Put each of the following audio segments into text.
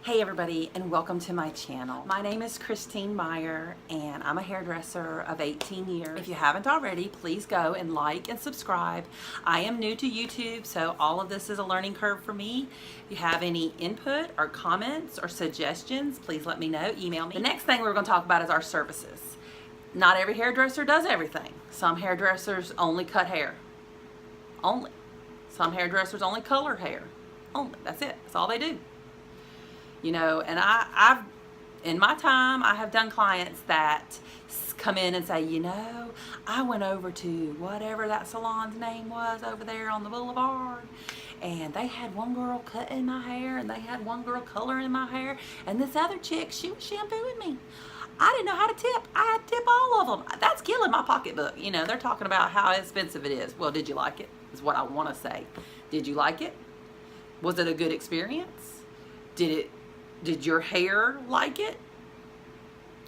Hey everybody, and welcome to my channel. My name is Christine Meyer and I'm a hairdresser of 18 years. If you haven't already, please go and like and subscribe. I am new to YouTube, so all of this is a learning curve for me. If you have any input or comments or suggestions, please let me know, email me. The next thing we're going to talk about is our services. Not every hairdresser does everything. Some hairdressers only cut hair. Only. Some hairdressers only color hair. Only. That's it. That's all they do. You know, and I've in my time, I have done clients that come in and say, you know, I went over to whatever that salon's name was over there on the boulevard, and they had one girl cutting my hair, and they had one girl coloring my hair, and this other chick, she was shampooing me. I didn't know how to tip. I had to tip all of them. That's killing my pocketbook. You know, they're talking about how expensive it is. Well, did you like it? Is what I want to say. Did you like it? Was it a good experience? Did your hair like it?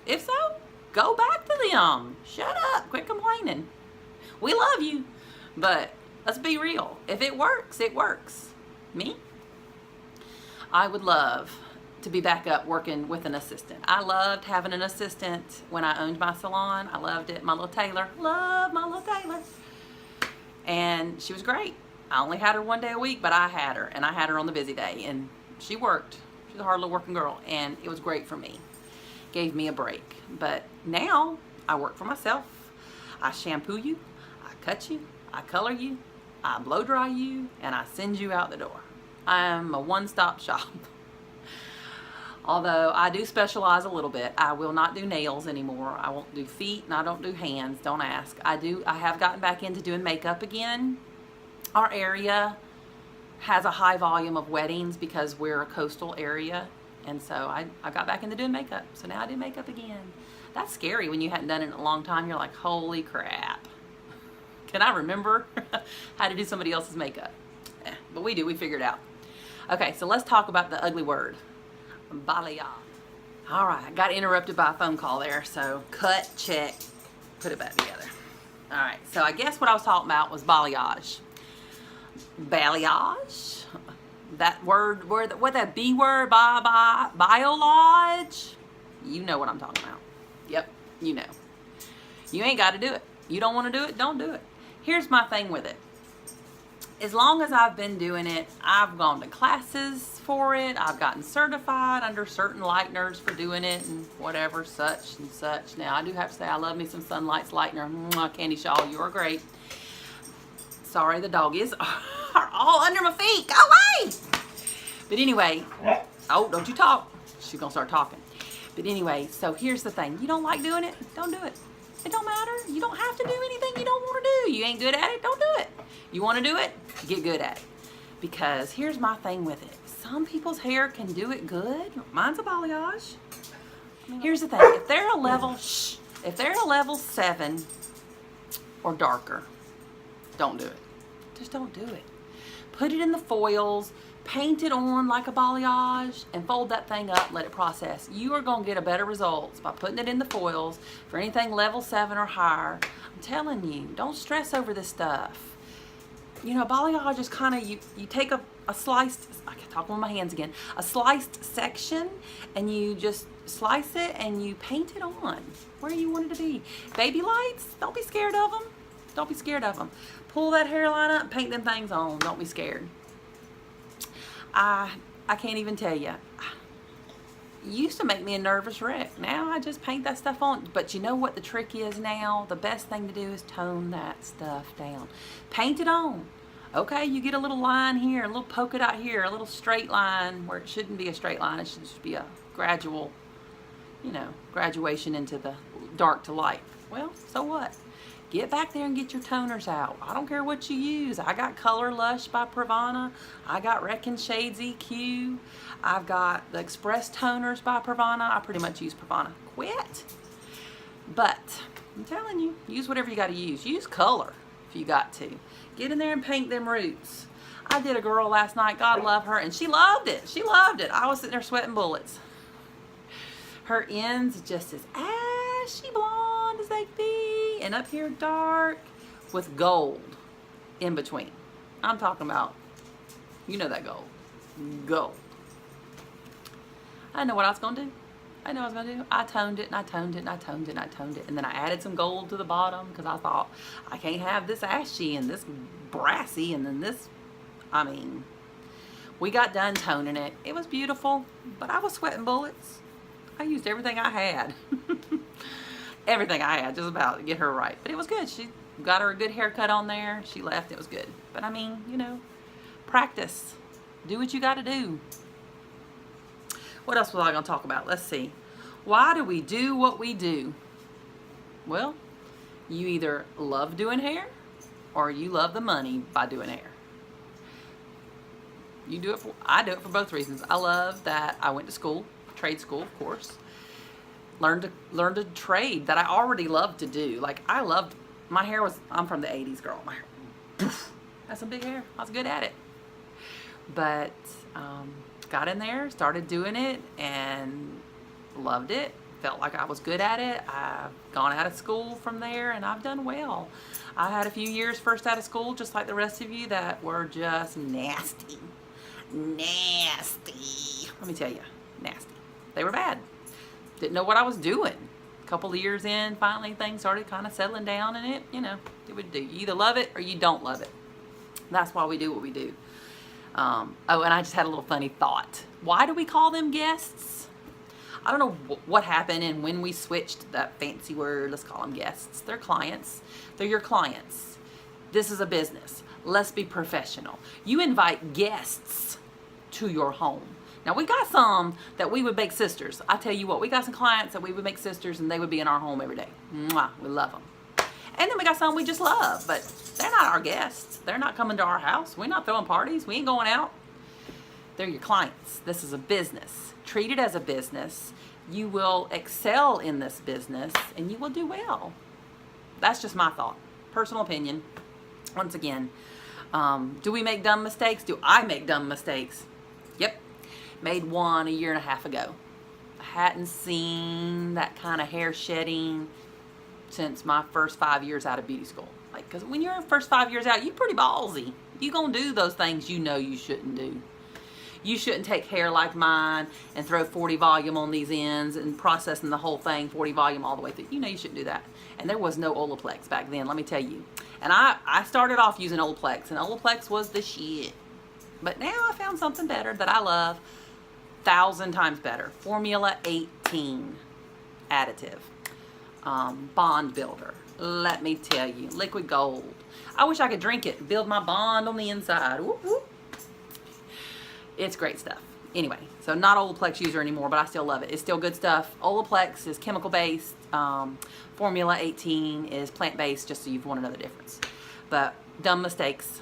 If so, go back to them. Shut up. Quit complaining. We love you. But let's be real. If it works, it works. Me? I would love to be back up working with an assistant. I loved having an assistant when I owned my salon. I loved it. My little Taylor. Love my little Taylor. And she was great. I only had her one day a week, but I had her. And I had her on the busy day. And she worked. She's a hard little working girl, and it was great for me. Gave me a break. But now I work for myself. I shampoo you, I cut you, I color you, I blow dry you, and I send you out the door. I'm a one-stop shop. Although I do specialize a little bit. I will not do nails anymore. I won't do feet, and I don't do hands. Don't ask. I have gotten back into doing makeup again. Our area has a high volume of weddings because we're a coastal area, and so I got back into doing makeup. So now I do makeup again. That's scary when you hadn't done it in a long time. You're like, holy crap. Can I remember how to do somebody else's makeup? But we do. We figured it out. Okay, so let's talk about the ugly word, balayage. All right, I got interrupted by a phone call there, so cut, check, put it back together. All right, so I guess what I was talking about was balayage. Balayage, that word, what that B word, biolage, you know what I'm talking about. Yep, you know. You ain't got to do it. You don't want to do it, don't do it. Here's my thing with it. As long as I've been doing it, I've gone to classes for it. I've gotten certified under certain lighteners for doing it and whatever, such and such. Now, I do have to say I love me some Sunlight's lightener. Mwah, Candy Shaw, you are great. Sorry, the doggies are all under my feet. Go away! But anyway, oh, don't you talk. She's going to start talking. But anyway, so here's the thing. You don't like doing it? Don't do it. It don't matter. You don't have to do anything you don't want to do. You ain't good at it? Don't do it. You want to do it? Get good at it. Because here's my thing with it. Some people's hair can do it good. Mine's a balayage. Here's the thing. If they're a level 7 or darker, don't do it. Just don't do it. Put it in the foils, paint it on like a balayage, and fold that thing up, let it process. You are going to get a better results by putting it in the foils for anything level 7 or higher. I'm telling you, don't stress over this stuff. You know, balayage is kind of, you take a sliced, I can talk with my hands again, a sliced section, and you just slice it and you paint it on where you want it to be. Baby lights, don't be scared of them. Don't be scared of them. Pull that hairline up and paint them things on. Don't be scared. I can't even tell you. It used to make me a nervous wreck. Now I just paint that stuff on. But you know what the trick is now? The best thing to do is tone that stuff down. Paint it on. Okay, you get a little line here, a little polka dot here, a little straight line where it shouldn't be a straight line. It should just be a gradual, you know, graduation into the dark to light. Well, so what? Get back there and get your toners out. I don't care what you use. I got Color Lush by Pravana. I got Wrecking Shades EQ. I've got the Express Toners by Pravana. I pretty much use Pravana. Quit. But I'm telling you, use whatever you got to use. Use color if you got to. Get in there and paint them roots. I did a girl last night, God love her, and she loved it. She loved it. I was sitting there sweating bullets. Her ends just as ashy blonde as they could be. And up here dark with gold in between. I'm talking about, you know that gold. Gold. I didn't know what I was going to do. I know what I was going to do. I toned it and I toned it and I toned it and I toned it. And then I added some gold to the bottom because I thought, I can't have this ashy and this brassy and then this, I mean, we got done toning it. It was beautiful, but I was sweating bullets. I used everything I had. Everything I had, just about to get her right. But it was good. She got her a good haircut on there. She left. It was good. But I mean, you know, practice. Do what you got to do. What else was I going to talk about? Let's see. Why do we do what we do? Well, you either love doing hair or you love the money by doing hair. You do it for, I do it for both reasons. I love that I went to school, trade school, of course. Learned a trade that I already loved to do. Like, I loved, my hair was, I'm from the 80s, girl. My hair, poof, had some big hair. I was good at it. But got in there, started doing it, and loved it. Felt like I was good at it. I've gone out of school from there, and I've done well. I had a few years first out of school, just like the rest of you, that were just nasty. Nasty. Let me tell you, nasty. They were bad. Didn't know what I was doing. A couple of years in, finally things started kind of settling down, and it, you know, it would do. You either love it or you don't love it. That's why we do what we do. Oh, and I just had a little funny thought. Why do we call them guests? I don't know what happened and when we switched that fancy word. Let's call them guests. They're clients. They're your clients. This is a business. Let's be professional. You invite guests to your home. Now, we got some that we would make sisters. I tell you what, we got some clients that we would make sisters and they would be in our home every day. Mwah, we love them. And then we got some we just love, but they're not our guests. They're not coming to our house. We're not throwing parties. We ain't going out. They're your clients. This is a business. Treat it as a business. You will excel in this business and you will do well. That's just my thought. Personal opinion. Once again, do we make dumb mistakes? Do I make dumb mistakes? Yep. Made one a year and a half ago. I hadn't seen that kind of hair shedding since my first 5 years out of beauty school. Like, because when you're first 5 years out, you're pretty ballsy. You're going to do those things you know you shouldn't do. You shouldn't take hair like mine and throw 40 volume on these ends and processing the whole thing 40 volume all the way through. You know you shouldn't do that. And there was no Olaplex back then, let me tell you. And I started off using Olaplex, and Olaplex was the shit. But now I found something better that I love, 1,000 times better. Formula 18 additive. Bond builder. Let me tell you, liquid gold. I wish I could drink it and build my bond on the inside. Whoop, whoop. It's great stuff. Anyway, so not Olaplex user anymore, but I still love it. It's still good stuff. Olaplex is chemical based. Formula 18 is plant based, just so you've won another difference. But dumb mistakes.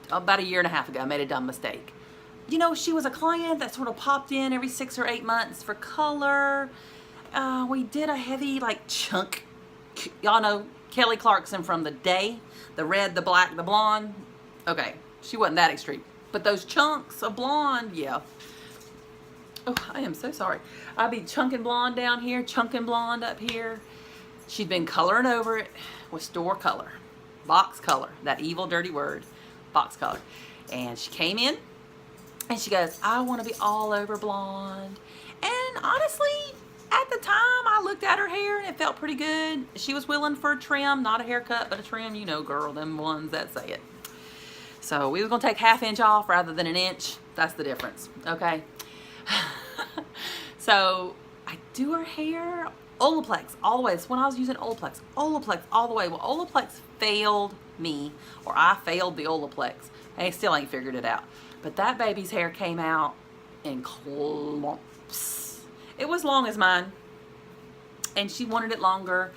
About a year and a half ago, I made a dumb mistake. You know, she was a client that sort of popped in every 6 or 8 months for color. We did a heavy, like, chunk. Y'all know Kelly Clarkson from The Day. The red, the black, the blonde. Okay, she wasn't that extreme. But those chunks of blonde, yeah. Oh, I am so sorry. I'd be chunking blonde down here, chunking blonde up here. She'd been coloring over it with store color. Box color. That evil, dirty word. Box color. And she came in and she goes, I want to be all over blonde. And honestly, at the time, I looked at her hair and it felt pretty good. She was willing for a trim, not a haircut, but a trim. You know, girl, them ones that say it. So we was going to take 1/2 inch off rather than 1 inch. That's the difference, okay? So I do her hair, Olaplex all the way. That's when I was using Olaplex all the way. Well, Olaplex failed me, or I failed the Olaplex. I still ain't figured it out. But that baby's hair came out in clumps. It was long as mine, and she wanted it longer,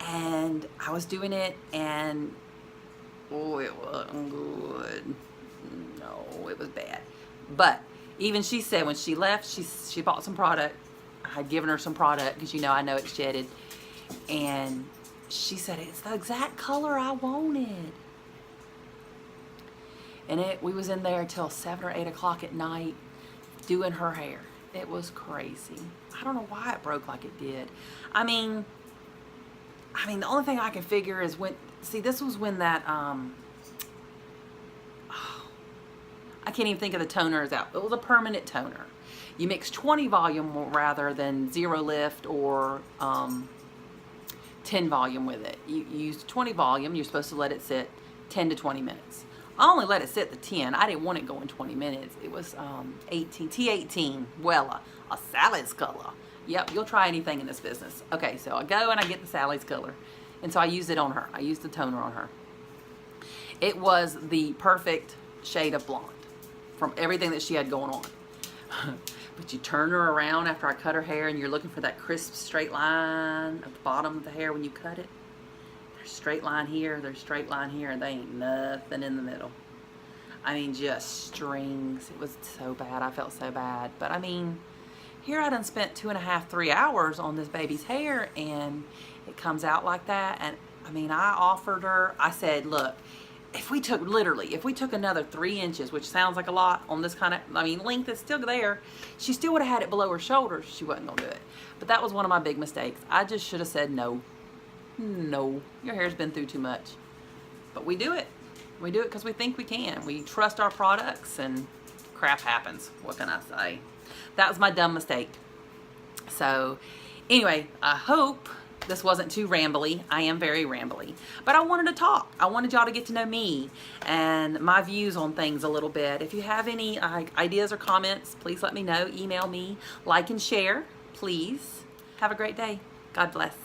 and I was doing it, and oh, it wasn't good. No, it was bad. But even she said when she left, she bought some product. I had given her some product because, you know, I know it's shedded. And she said, it's the exact color I wanted. And we was in there till 7 or 8 o'clock at night doing her hair. It was crazy. I don't know why it broke like it did. I mean, the only thing I can figure is when, see, this was when that, I can't even think of the toner is out. It was a permanent toner. You mix 20 volume rather than 0 lift or 10 volume with it. You use 20 volume, you're supposed to let it sit 10 to 20 minutes. I only let it sit the 10. I didn't want it going 20 minutes. It was T18, Wella, a Sally's color. Yep, you'll try anything in this business. Okay, so I go and I get the Sally's color. And so I used it on her. I used the toner on her. It was the perfect shade of blonde from everything that she had going on. But you turn her around after I cut her hair and you're looking for that crisp straight line at the bottom of the hair when you cut it. There's straight line here, there's straight line here, and they ain't nothing in the middle. I mean, just strings. It was so bad. I felt so bad. But I mean, here I done spent 2.5, 3 hours on this baby's hair and it comes out like that. And I mean, I offered her, I said, look, if we took another 3 inches, which sounds like a lot on this kind of, I mean, length is still there, she still would have had it below her shoulders. She wasn't gonna do it. But that was one of my big mistakes. I just should have said no. No, your hair's been through too much. But we do it. We do it because we think we can. We trust our products and crap happens. What can I say? That was my dumb mistake. So anyway, I hope this wasn't too rambly. I am very rambly. But I wanted to talk. I wanted y'all to get to know me and my views on things a little bit. If you have any ideas or comments, please let me know. Email me, like and share, please. Have a great day. God bless.